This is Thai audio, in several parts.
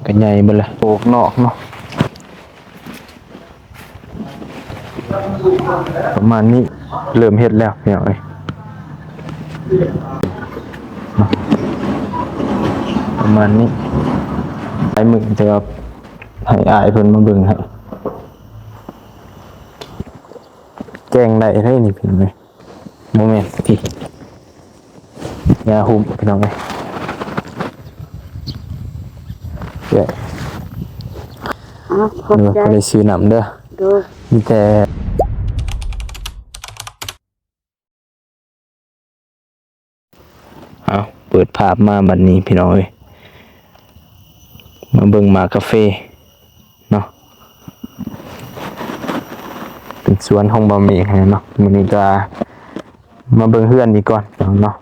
กันใหญ่เบ่ล่ะโปกนอกเนาะประมาณนี้เริ่มเฮ็ดแล้วพี่น้องเอ้ยประมาณนี้ไอ้มึงจะให้อายเพิ่นมาเบิ่งให้แจ้งได้เด้นี่พี่น้องเอ้ยบ่แม่นพี่ยาหุ่มพี่น้องเอ้ยเด้อขอบใจ ก็ได้ซื้อน้ำเด้อ ดู มีแต่เอาเปิดภาพมาบัดนี้พี่น้องเอ้ยมาเบิ่งหมากาแฟเนาะเป็นสวนของบ่มีเนาะมื้อนี้ก็มาเบิ่งเฮือนดีก่อนเนาะ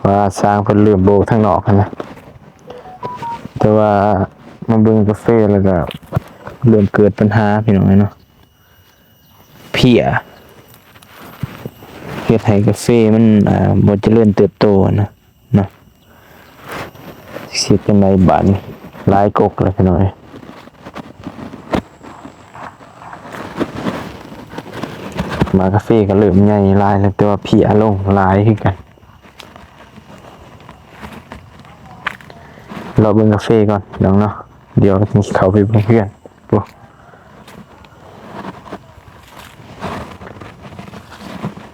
ว่าสร้างเพิ่นเริ่มโบกทางนอกนะแต่ว่ามาเบิ่งกาแฟแล้วก็เริ่มเกิดปัญหาพี่น้องเนาะเพี้ยเฮ็ดให้กาแฟมันบ่เจริญเติบโตนะเนาะสิเป็นในบ้านหลายกกเลยพี่น้องมากาแฟก็เริ่มใหญ่หลายแล้วแต่ว่าเพี้ยลงหลายคือกันเราเบิ่งกาแฟก่อนเนาะเดี๋ยวเข้าไปเบิ่งเพื่อนปุ๊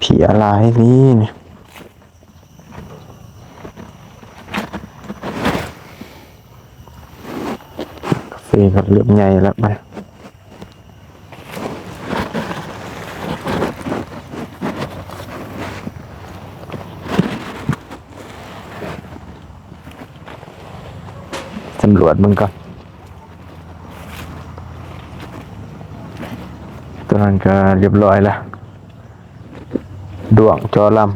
เพี้ยหลายนี่เนี่ยกาแฟก็เริ่มใหญ่แล้วมันสำรวจมันก่อนตัวนั้นก็เรียบร้อยแล้วดวงจอลำ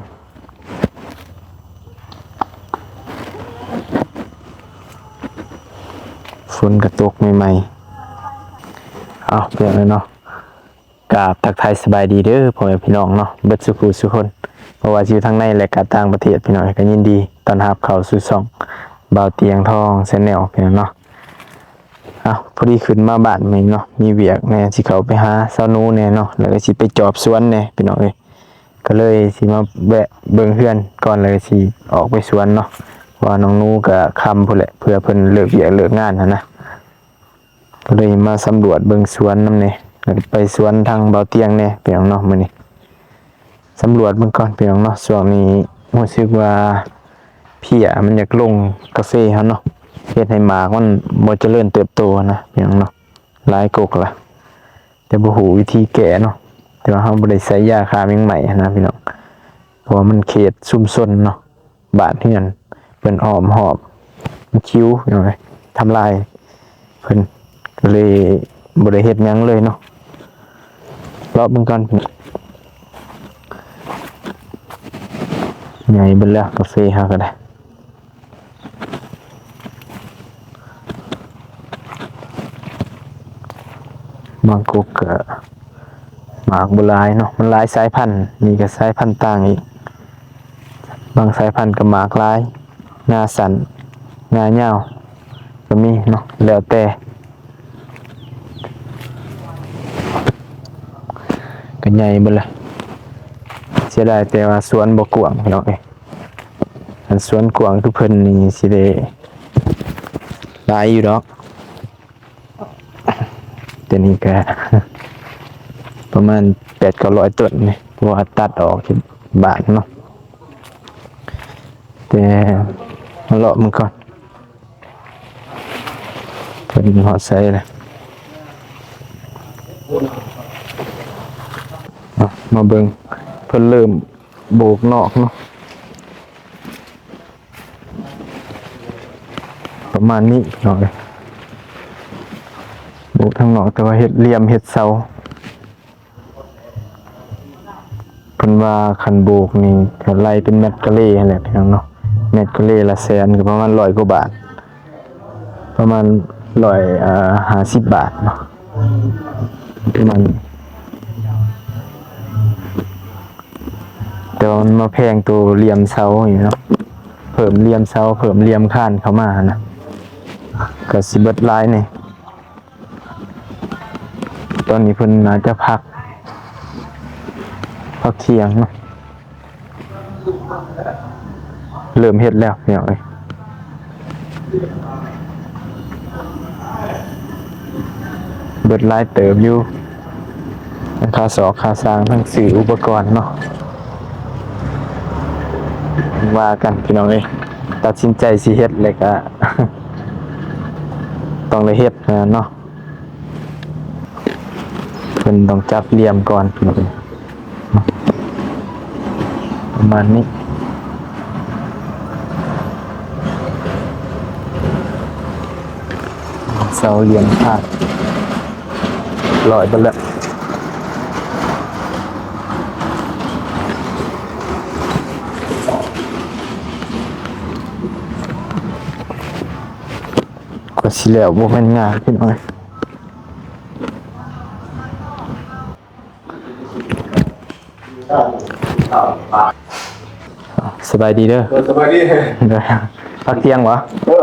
ฝนกระตกใหม่ๆเอาเปลี่ยนเลยเนาะกราบทักทายสบายดีเด้อพ่อแม่พี่น้องเนาะเบิดสุขุสุคนเพราะว่าอยู่ทั้งในและก็ต่างประเทศพี่น้องก็ยินดีต้อนรับเข้าสู่ช่องบ่าวเตียงทองแชนแนลพี่น้องเนาะพอดีขึ้นมาบ้านใหม่เนาะมีเวียกแน่สิเข้าไปหาเซาหนูแน่เนาะแล้วก็สิไปจอบสวนแน่พี่น้องเอ้ยก็เลยสิมาแวะเบิ่งเฮือนก่อนเลยสิออกไปสวนเนาะว่าน้องหนูก็ค่ำพุ่นแหละเพื่อเพิ่นเลิกเวียกเลิกงานนะก็เลยมาสำรวจเบิ่งสวนนำแน่แล้วไปสวนทางบ่าวเตียงแน่พี่น้องเนาะมื้อนี้สำรวจเบิ่งก่อนพี่น้องเนาะช่วงนี้รู้สึกว่าเพี้ยมันอยากลงกาแฟเฮาเนาะเฮ็ดให้หมากมันบ่เจริญเติบโตนะพี่น้องเนาะหลายกกล่ะแต่บ่ฮู้วิธีแก้เนาะแต่ว่าเฮาบ่ได้ใช้ยาฆ่าแมงไหม้นะพี่น้องเพราะว่ามันเขตชุมชนเนาะบ้านเฮือนเพิ่นอ้อมหอบมันคิ้วพี่น้องทำลายเพิ่นก็เลยบ่ได้เฮ็ดหยังเลยเนาะรอเบิ่งก่อนใหญ่เบิดแล้วกาแฟเฮาก็ได้บางกกก็หมากโบราณเนาะมันหลายสายพันธุ์นี่ก็สายพันธุ์ต่างอีกบางสายพันธุ์ก็หมากหลายงาสั้นงายาวก็มีเนาะแล้วแต่ก็ใหญ่เบิดละเสียดายแต่ว่าสวนบ่กว้างพี่น้องเอ้ยอันสวนกว้างคือเพิ่นนี่สิได้หลายอยู่ดอกแต่นี่ก็ประมาณ800-900ต้นนี่เพราะว่าตัดออกที่บ้านเนาะแต่มาเลาะมันก่อนพอดีหอดใส่เลยมาเบิ่งเพิ่นเริ่มโบกนอกเนาะประมาณนี้หน่อยโบกทางนอกแต่ว่าเฮ็ดเหลี่ยมเฮ็ดเสาเพิ่นว่าคันโบกนี่ก็ไล่เป็นเม็ดกะเล่นั่นแหละพี่น้องเนาะเม็ดกะเล่ละแสนก็ประมาณ100 กว่าบาทประมาณ150 บาทเนาะประมาณแต่ว่ามันมาแพงตัวเหลี่ยมเสาอย่างเนาะเพิ่ม มเหลี่ยมเสาเพิ่มเหลี่ยมข้านเข้ามานะก็สิเบิดหลายนี่ตอนนี้เพิ่นน่าจะพักเที่ยงเนาะเริ่มเฮ็ดแล้วพี่น้องเอ้ยเบิดหลายเติบอยู่ทั้งค่าสอกค่าสร้างทั้งซื้ออุปกรณ์เนาะว่ากันพี่น้องเอ้ยตัดสินใจสิเฮ็ดเลยก็ ต้องได้เฮ็ดเนาะเพิ่นต้องจับเหลี่ยมก่อนพี่น้องเอ้ยประมาณนี้เสาเหลี่ยมพาดลอยไปแล้วก็สิแล้วบ่แม่นง่ายพี่น้องเอ้ยสบายดีเด้อ สบายดี เด้อพักเที่ยงวะ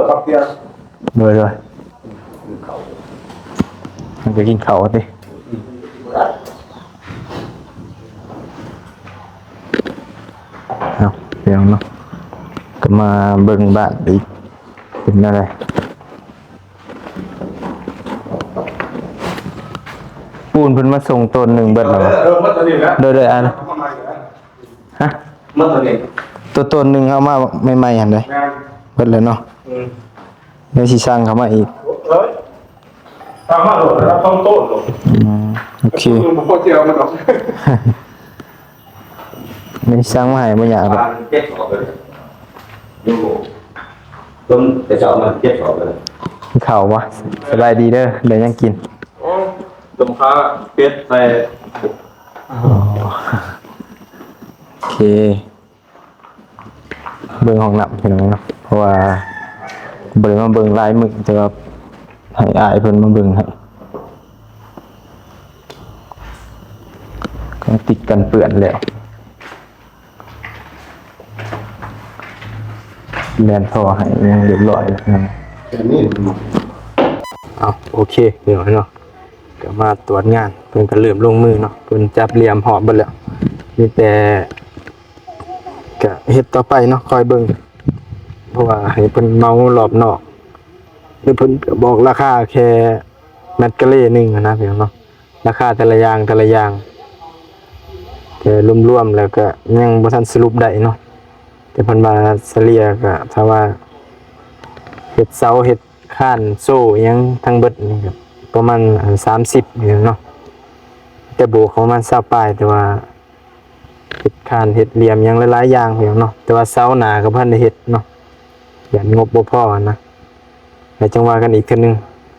พักเที่ยง เด้อมันจะกินข้าวดิเอาเดี๋ยวเนาะก็มาเบิ่งบ้านอีกเป็นอะไรปูนเพิ่นมาส่งต้นหนึ่งเบิดแล้ว มัดตัวนี้แล้ว โดยอันฮะ มัดตัวนี้ ตัวต้นหนึ่งเอามาใหม่ๆหั่นเด้ งาน เบิดเลยเนาะเดี๋ยวสิสร้างเข้ามาอีก เฮ้ยตามมาโหลดแล้วต้องโต้โหลด โอเค ผมพอเจียวมันออก ไม่สร้างมาให้บ่อยากหรอก เจ็ดสอบเลยดูต้นแต่เช้ามาเจ็ดสอบเลย กินข้าววะสบายดีเด้อเดี๋ยวยังกิน ตมค้าเป็ดใส่ โอเคเบิ่งห้องน้ำพี่น้องเนาะเพราะว่าบ่ได้มาเบิ่งลายมือแต่ว่าให้อายเพิ่นมาเบิ่งให้ก็ติดกันเปื้อนแล้วแลนท่อให้ยังเรียบร้อยแล้วนะ แบบนี้ เอาโอเคเดี๋ยวเนาะก็มาตรวจงานเพิ่นก็เริ่มลงมือเนาะเพิ่นจับเหลี่ยมหอบเบิดแล้วมีแต่ก็เฮ็ดต่อไปเนาะคอยเบิ่งเพราะว่าให้เพิ่นเมารอบนอกหรือเพิ่นก็บอกราคาแค่แมตกะเล่หนึงอะนะพี่น้องเนาะราคาแต่ละอย่างแต่รวมๆแล้วก็ยังบ่ทันสรุปได้เนาะแต่เพิ่นว่าเฉลี่ยก็ถ้าว่าเฮ็ดเสาเฮ็ดข้านโซ่อิหยังทั้งเบิดนี่ก็ประมาณ30นี่เนาะแต่โบของมัน20ปลายแต่ว่าเฮ็ดข้านเฮ็ดเหลี่ยมหยังหลายๆอย่างพี่น้องเนาะแต่ว่าเสาหน้าก็เพิ่นได้เฮ็ดเนาะอย่างงบบ่พอนะแล้วจังว่ากันอีกเทื่อนึง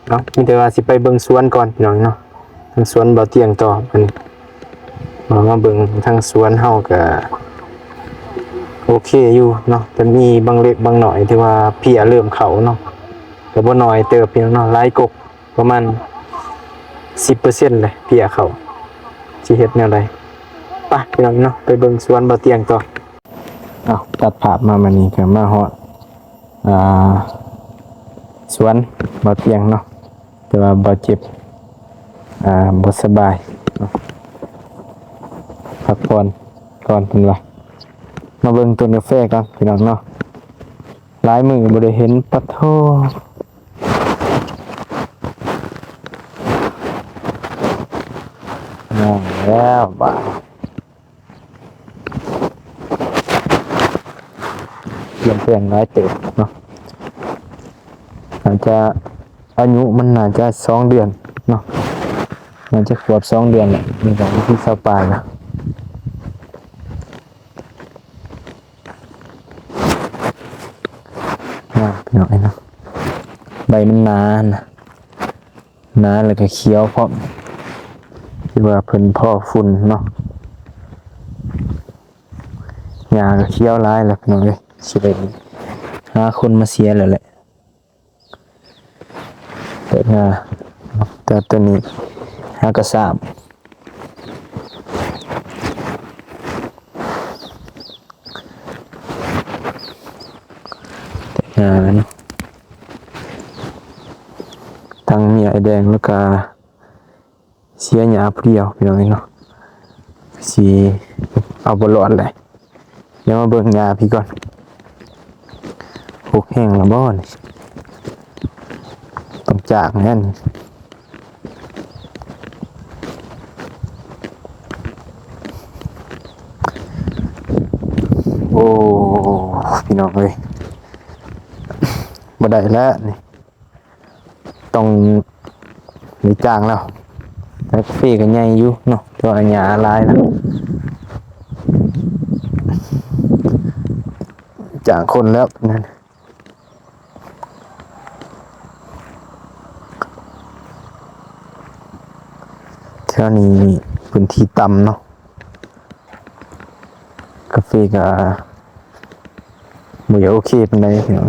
เนาะมีแต่ว่าสิไปเบิ่งสวนก่อนพี่น้องเนาะทางสวนบ่เตียงต่อเพิ่นมาเบิ่งทางสวนเฮาก็โอเคอยู่เนาะแต่มีบางเล็กบางหน่อยที่ว่าเพียเริ่มเข้าเนาะก็บ่น้อยเติบพี่น้องเนาะหลายกกประมาณ 10% เลยเพียเข้าสิเฮ็ดแนวใดไปพี่น้องเนาะไปเบิ่งสวนบ่เตียงต่ออ้าวตัดภาพมามื้อนี้ก็มาฮอดสวนบ่เตียงเนาะแต่ว่าบ่เจ็บบ่สบายเนาะพักผ่อนก่อนเพิ่นว่ามาเบิ่งต้นกาแฟกันพี่น้องเนาะหลายมื้อบ่ได้เห็นปะโทน้องแล้วบ่าเปลี่ยนแปลงหลายเติบเนาะอาจจะอายุมันน่าจะ2 เดือนเนาะมันจะขวบ2 เดือนแหละมีของที่เศร้าปลายนะพี่น้องเนาะใบมันหนาแล้วก็เขียวเพราะที่ว่าเพิ่นพ่อฝุ่นเนาะหญ้าก็เขียวหลายแล้วพี่น้องเอ้ยสิได้หาคนมาเสียแล้วแหละแต่ตัวนี้หากระสาบ เนาะทั้งเมียไอแดงแล้วก็เสียหยาผู้เดียวพี่น้องเนาะสิเอาบ่รอดเลยเดี๋ยวมาเบิ่งยาพี่ก่อนหกแห้งและบ่นี่ต้องจากแน่นโอ้พี่น้องเอ้ยบ่ได้แล้วนี่ต้องมีจ้างแล้วแต่กาแฟก็ใหญ่อยู่เนาะตัวหญ้าหลายแล้วจ้างคนแล้วนั่นเท่านี้พื้นที่ต่ำเนาะกาแฟก็บ่โอเคปานใดพี่น้อง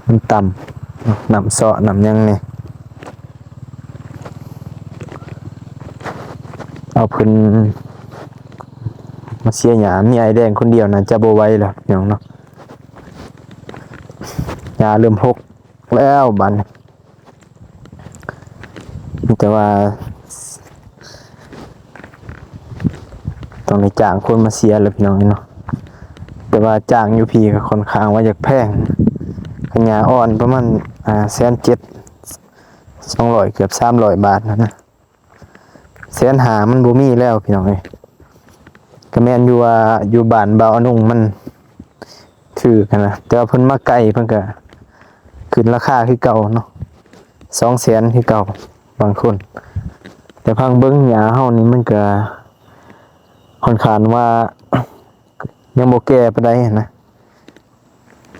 มันต่ำเนาะน้ำเซาะน้ำหยังนี่เอาเพิ่นมาเสียหยามีไอแดงคนเดียวน่ะจะบ่ไหวแล้วพี่น้องเนาะหญ้าเริ่มหกแล้วบัดนี้แต่ว่าต้องได้จ้างคนมาเสียแล้วพี่น้องเนาะแต่ว่าจ้างอยู่พี่ก็ค่อนข้างว่าอยากแพงหญ้าอ่อนประมาณ170,000 200เกือบ300 บาทนะ150,000มันบ่มีแล้วพี่น้องเอ้ยก็แม่นอยู่ว่าอยู่บ้านบ่าวอนุ่งมันถือกันนะแต่ว่าเพิ่นมาไกลเพิ่นก็ขึ้นราคาคือเก่าเนาะ200,000คือเก่าบางคนแต่พังเบิ่งหญ้าเฮานี่มันก็ค่อนข้างว่า ยังบ่แก่ปานใดนะ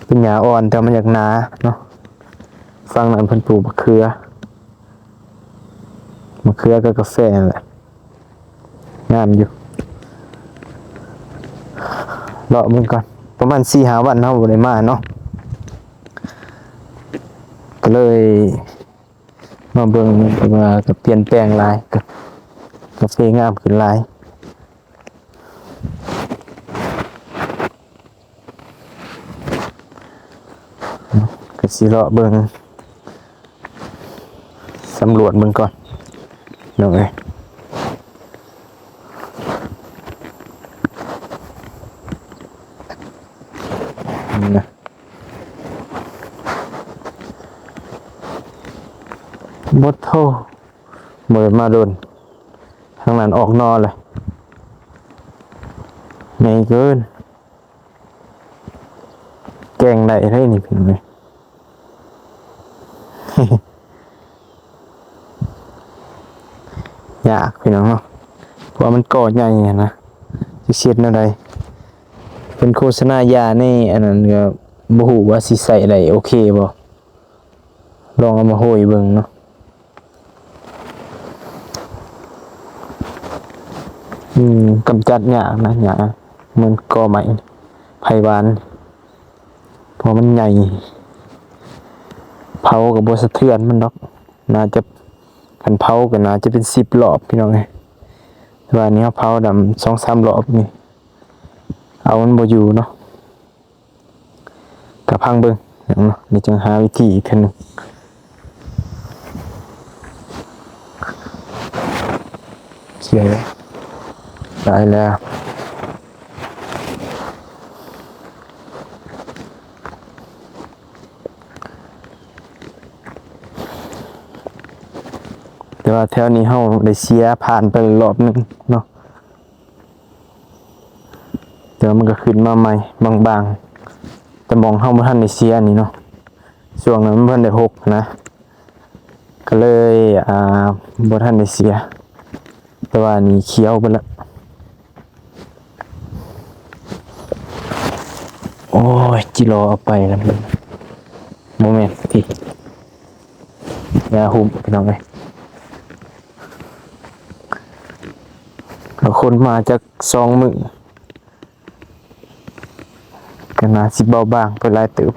เป็นหญ้าอ่อนแต่มันอยากหนาเนาะฟังนั้นเพิ่นปลูกมะเขือกับกาแฟนั่นแหละงามอยู่รอเบิ่งก่อนประมาณ 4-5 วันเฮาบ่ได้มาเนาะก็เลยมาเบิ่งว่าก็เปลี่ยนแปลงหลายกาแฟงามขึ้นหลายก็สิเลาะเบิ่งสำรวจเบิ่งก่อนน้องเอ้ยนี่นะบดโทเมื่อมาโดนทางนั้นออกนอเลยไงเกินแกงได้ได้นี่พี่น้องเอ้ย ยากพี่น้องเนาะเพราะมันก่อใหญ่นะสิเช็ดอะไรเป็นโฆษณายานี่อันนั้นก็บ่ฮู้ว่าสิใส่ได้โอเคบ่ลองเอามาโหยเบิ่งเนาะกำจัดหญ้านะหญ้ามันก่อใหม่ไผหวานเพราะมันใหญ่เผาก็บ่สะเทือนมันดอกน่าจะคันเผาก็น่าจะเป็น10 รอบพี่น้องเอ้ยแต่ว่าอันนี้เผาดำ 2-3 รอบนี่เอามันบ่อยู่เนาะก็พังเบิ่งเนาะนี่จึงหาวิธีอีกทีนึงเสียได้แล้วแต่ว่าแถวนี้เฮาได้เสียผ่านไปรอบนึงเนาะแต่มันก็ขึ้นมาใหม่บางๆแต่มองเฮาบ่ทันได้เสียนี่เนาะช่วงนั้นมันบ่ทันได้หกนะก็เลยบ่ทันได้เสียแต่ว่านี่เขียวไปแล้วโอ้ยจิโร่เอาไปแล้วโมเมนต์พี่ยาหุ่มพี่น้องเอ้ยคนมาจาก2 มื้อก็น่าสิเบาบางไปหลายเติบ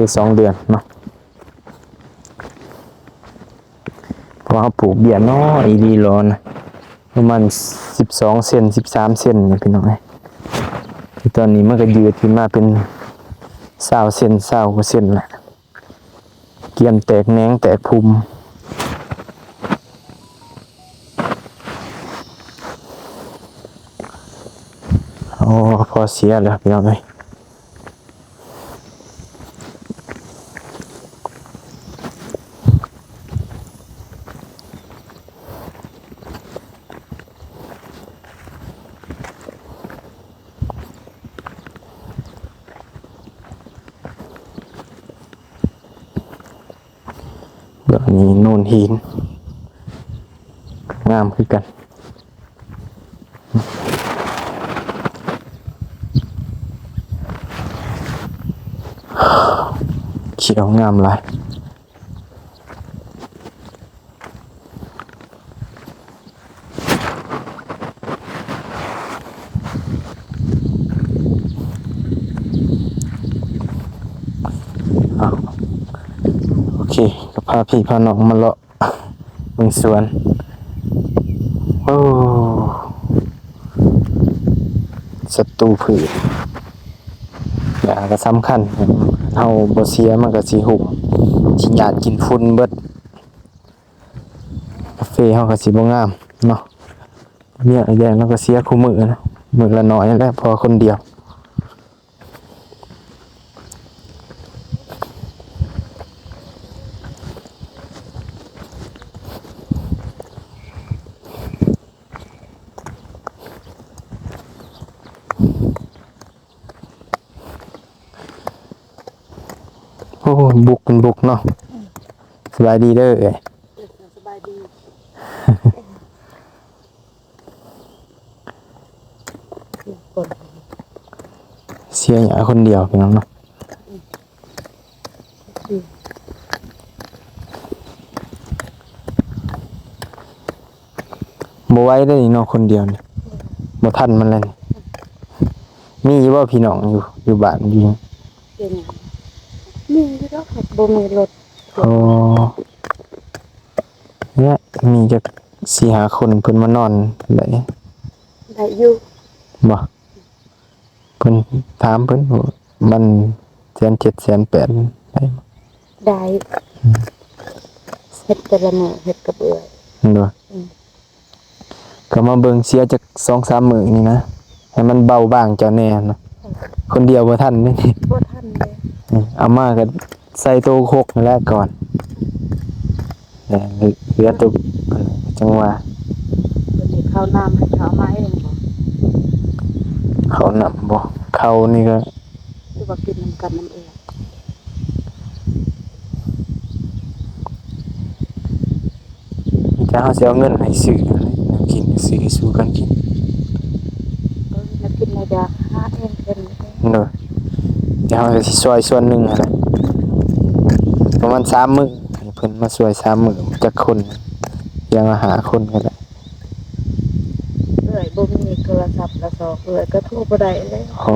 คือ2 เดือนเนาะเพราะว่าปลูกเบี้ยน้อยดีร้อนประมาณ12 เซน13 เซนนี่พี่น้องที่ตอนนี้มันก็ยืดขึ้นมาเป็น20 เซน20 กว่าเซนแหละเกี่ยมแตกแหนงแตกภูมิโอ้พอเสียแล้วพี่น้องเอ้ยแบบนี้โน่นหินงามคือกันเขียวงามหลายโอเคก็พาพี่พาน้องมาเลาะเมืองสวนโอ้ศัตรูพืชอย่าก็สำคัญเอาบ่เสียมันก็สิหุบสิหยาดกินฝุ่นเบิดกาแฟเฮาก็สิบ่งามเนาะเนี่ยไอ้แดงเราก็เสียคู่มือนะมือละน้อยนั่นแหละพอคนเดียวโอ้บุกเป็นบุกเนาะสบายดีเด้อเอ้ย สบายดี เสียหยาคนเดียวพี่น้องเนาะบ่ไหว้ได้นี่เนาะคนเดียวนี่บ่ทันมันเลยนี่มีว่าพี่น้องอยู่บ้านอยู่ เป็นมีอยู่แล้วครับบ่มีรถ โอ้เนี่ยมีจัก4-5 คนเพิ่นมานอนได้ ได้อยู่ บ่เพิ่นถามเพิ่นว่ามัน1.7 1.8ได้บ่ ได้เฮ็ดแต่ละมื้อเฮ็ดกับเอื้อย เด้อก็มาเบิ่งเสียจัก 2-3 มื้อนี่นะให้มันเบาบางเจ้าแน่เนาะคนเดียวบ่ทันเด้นี่ บ่ทันเลย เอามาก็ใส่ตู้คกนั่นแหละก่อนเนี่ยเหลือตู้จังหวะ วันนี้ข้าวน้ำให้เขาเอามาเองบ่ เขานำบ่เขานี่ก็ หรือว่ากินนำกันน้ำเอื้อย มีแต่เฮาสิเอาเงินให้ซื้ออะไรแนวกินซื้อสู่กันกิน มากินในยาหาเองเป็นเอง เนาะเดี๋ยวเฮาก็สิซอยส่วนหนึงหั่นแหละประมาณ3 มื้อให้เพิ่นมาช่วย3 มื้อจักคนอย่างละ5 คนก็ได้ เอื้อยบ่มีโทรศัพท์ละสอเอื้อยก็โทรบ่ได้เลย อ๋อ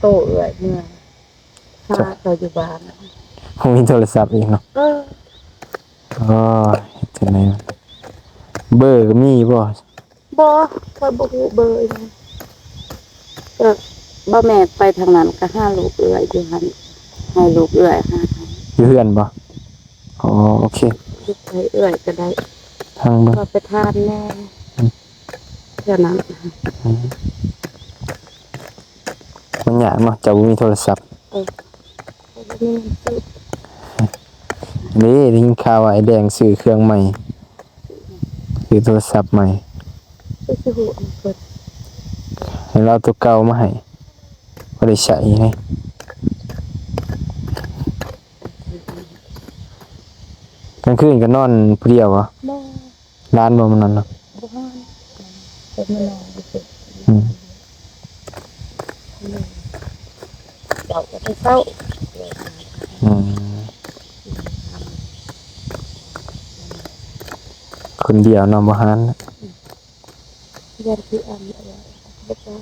โตเอื้อยเมื่อยหาเขาอยู่บ้าน บ่มีโทรศัพท์อีกเนาะ เออ อ๋อเฮ็ดจังได๋เบอร์ก็มีบ่ บ่ค่อยบ่ฮู้เบอร์อีหยังก็บ่แม่ไปทางนั้นก็หาลูกเอื้อยอยู่หั่นให้ลูกเอื้อยหาให้ อยู่เฮือนบ่อ๋อโอเค ลูกไปเอื้อยก็ได้ ทางเบิ่ง ก็ไปทานแน่แค่นั้น มันยากเนาะเจ้าบ่มีโทรศัพท์ ก็บ่มีเงินซื้อ นี่ได้ยินข่าวว่าไอ้แดงซื้อเครื่องใหม่ซื้อโทรศัพท์ใหม่ ก็สิฮู้อันเพิ่น ให้เราตัวเก่ามาให้บ่ได้ใช้ให้กลางคืนก็นอนผู้เดียวบ่ บ่ ร้านบ่มันนั่นเนาะ บ่ฮอนเป็นมานอนอยู่สิ อืม เจ้าก็ไปเฝ้า อืมคนเดียวเนาะบ่หาน เรียนที่อันอะไรบ่กล้า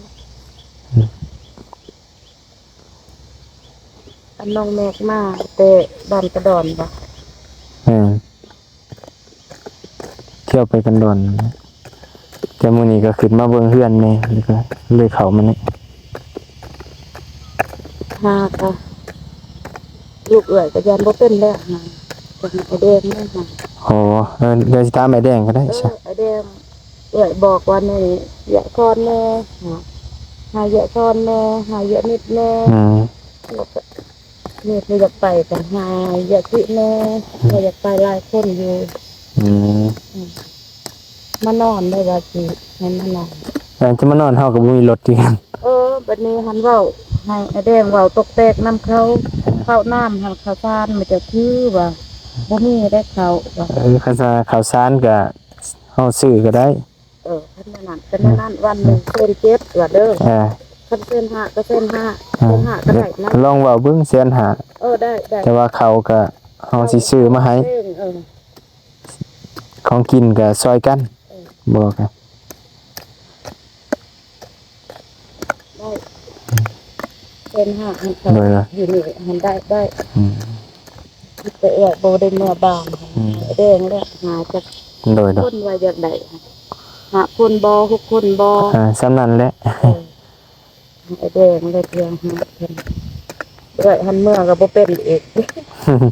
อัน อันน้องแมกมาแต่บ้านกระดอนบ่ เที่ยวไปกันดอนแต่มื้อนี้ก็ขึ้นมาเบิ่งเฮือนแม่แล้วก็เลยเข้ามานี่ หาก็ลูกเอื้อยก็ยันบ่เป็นแล้วหาจังไอ้แดงนี่หา โอ้เดี๋ยวสิตามไอ้แดงก็ได้ใช่ ไอ้แดงเอื้อยบอกว่านี่อย่าคอนแน่หาอย่าคอนแน่หาอย่านิดแน่ แล้วก็นี่คืออยากไปแต่หาอย่าคิดแน่อยากไปหลายคนอยู่ อืม มานอนได้ว่าสิให้มานอน แต่จะมานอนเฮาก็บ่มีรถที่กัน บัดนี้หันเว้าให้ไอ้แดงเว้าตกแตกน้ำเขาข้าวน้ำหันข้าวสารมันจะคือว่าบ่มีได้เขาว่า คันว่าข้าวสารก็เฮาซื้อก็ได้ คันนั้นเป็นนั้นวันหนึงเส้น7ว่าเด้อ เออ คันเส้น5ก็เส้น5เส้น5ก็ได้นะ ลองเว้าเบิ่งแสนหา ได้ แต่ว่าเขาก็เฮาสิซื้อมาให้ ของกินก็ซอยกันบอกกัน ได้เส้น5มันเขาอยู่นี่มันได้ อืม แต่โบได้เมื่อบานแดงแล้วหาจะ โดย คนว่าอยากได้หาคนบอ6คนบอ สำนั้นแหละ ไอ้แดงเลยเพียงหาคนด้วยหันเมื่อก็บ่เป็นอีก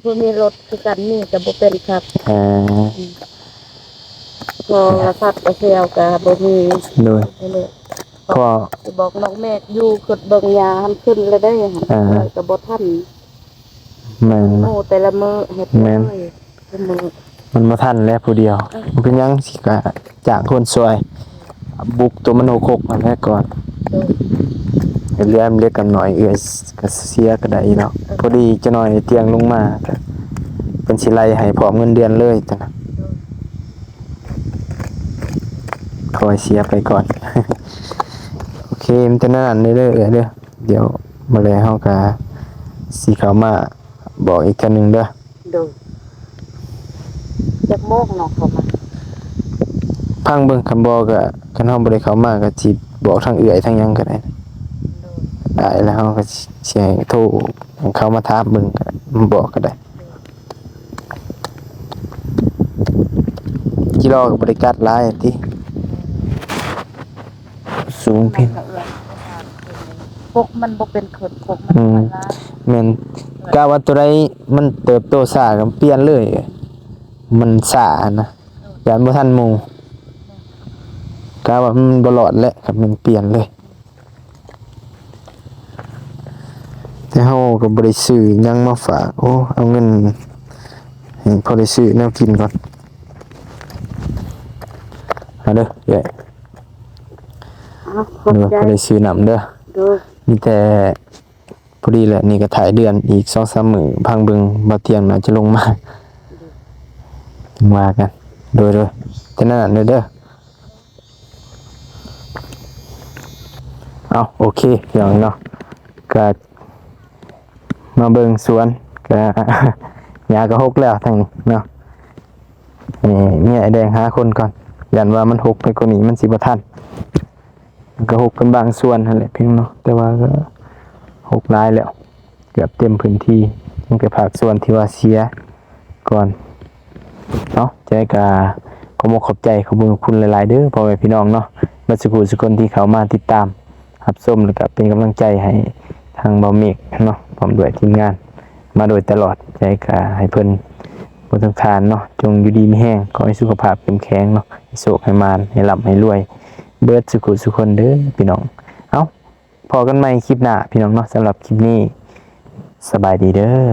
บ่มีรถคือกันนี่ก็บ่เป็นครับ เออ พอสัตว์กระเซลก็บ่มี โดย เลย พอ สิบอกน้องแม่อยู่ขึ้นเบิ่งยาหันขึ้นแล้วได้หั่นก็บ่ทัน แม่น โอ้แต่ละมื้อเฮ็ดเลยมื้อ มันมาทันแล้วผู้เดียวมันเป็นหยังสิกะจากคนสวย บุกตัวมันโหกมาแรกก่อนเลี้ยมเล็กกันหน่อยก็เสียก็ได้เนาะพอดีจะหน่อยเตียงลงมาก็เป็นสิไลให้พร้อมเงินเดือนเลยแต่นะคอยเสียไปก่อน โอเคมันจะนั่นเด้อเด้อเดี๋ยวมาเลยเฮาก็สิเข้ามาบอกอีกทีนึงเด้อ โดยจักโมงเนาะเขามา พังเบิ่งคำบอกก็คันเฮาบ่ได้เข้ามาก็สิบอกทางเอื้อยทางหยังก็ได้ได้แล้วเฮาก็สิให้โทรให้เขามาถามเบิ่งก็มาบอกก็ได้กิโลก็บ่ได้กัดหลายติสูงเพิ่น พกมันบ่เป็นคนพกมันน้อยลาย แม่นกะว่าตัวใดมันเติบโตช้าก็เปลี่ยนเลย มันช้านะยานบ่ทันหมู่กะว่ามันบ่รอดแล้วครับมันเปลี่ยนเลย แต่เฮาก็บ่ได้ซื้อหยังมาฝากโอ้เอาเงินให้พอได้ซื้อแนวกินก่อนเอาเด้อเอ้ย ขอบ เด้อ ใจ พอได้ซื้อน้ำเด้อ โดย มีแต่พอดีแหละนี่ก็ถ่ายเดือนอีก 2-3 มื้อพังเบิ่งบ่เที่ยงน่าจะลงมาว่ากันโดยแต่นั่นน่ะเด้อเอาโอเคอย่างเนาะก็มาเบิ่งสวนก็ ยาก็หกแล้วทางนี้เนาะนี่เมียไอ้แดงหาคนก่อนยันว่ามันหกไปกว่านี้มันสิบ่ทันมันก็หกเป็นบางส่วนนั่นแหละเพียงเนาะแต่ว่าก็หกหลายแล้วเกือบเต็มพื้นที่ยังไปภาคส่วนที่ว่าเสียก่อนเนาะใจก็ขอบอกขอบใจขอบคุณหลายๆเด้อพ่อแม่พี่น้องเนาะมาสุขุสุคนที่เขามาติดตามรับชมแล้วก็เป็นกำลังใจให้ทางเบาเมฆเนาะพร้อมด้วยทีมงาน มาโดยตลอดใจก็ให้เพิ่นบนทางทานเนาะจงอยู่ดีมีแห้งขอให้สุขภาพเข้มแข็งเนาะให้โชคให้มานให้ร่ำให้รวยเบิดสุขสุขคนเด้อพี่น้องเอาพอกันใหม่คลิปหน้าพี่น้องเนาะสำหรับคลิปนี้สบายดีเด้อ